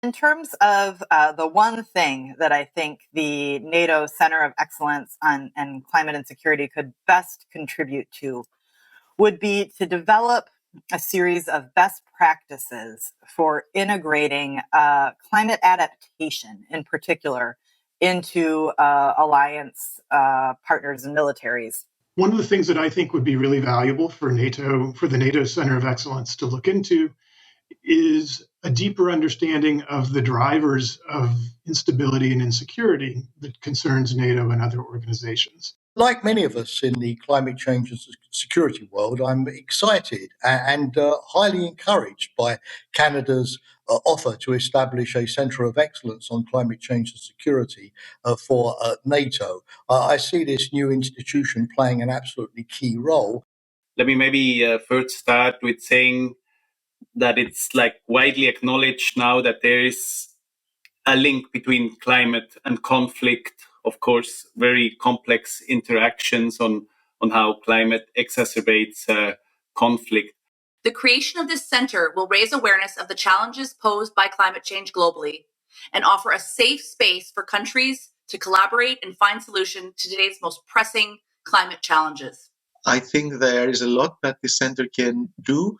In terms of the one thing that I think the NATO Center of Excellence on and Climate and Security could best contribute to would be to develop a series of best practices for integrating climate adaptation in particular into alliance partners and militaries. One of the things that I think would be really valuable for NATO, for the NATO Center of Excellence to look into, is a deeper understanding of the drivers of instability and insecurity that concerns NATO and other organizations. Like many of us in the climate change and security world, I'm excited and highly encouraged by Canada's offer to establish a centre of excellence on climate change and security for NATO. I see this new institution playing an absolutely key role. Let me maybe first start with saying that it's like widely acknowledged now that there is a link between climate and conflict. Of course, very complex interactions on how climate exacerbates conflict. The creation of this center will raise awareness of the challenges posed by climate change globally and offer a safe space for countries to collaborate and find solutions to today's most pressing climate challenges. I think there is a lot that the center can do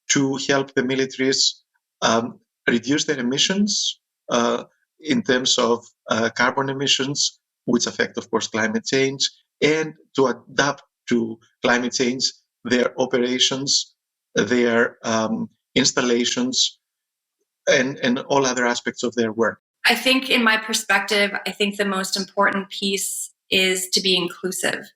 to help the militaries reduce their emissions in terms of carbon emissions, which affect, of course, climate change, and to adapt to climate change, their operations, their installations, and all other aspects of their work. I think in my perspective, I think the most important piece is to be inclusive.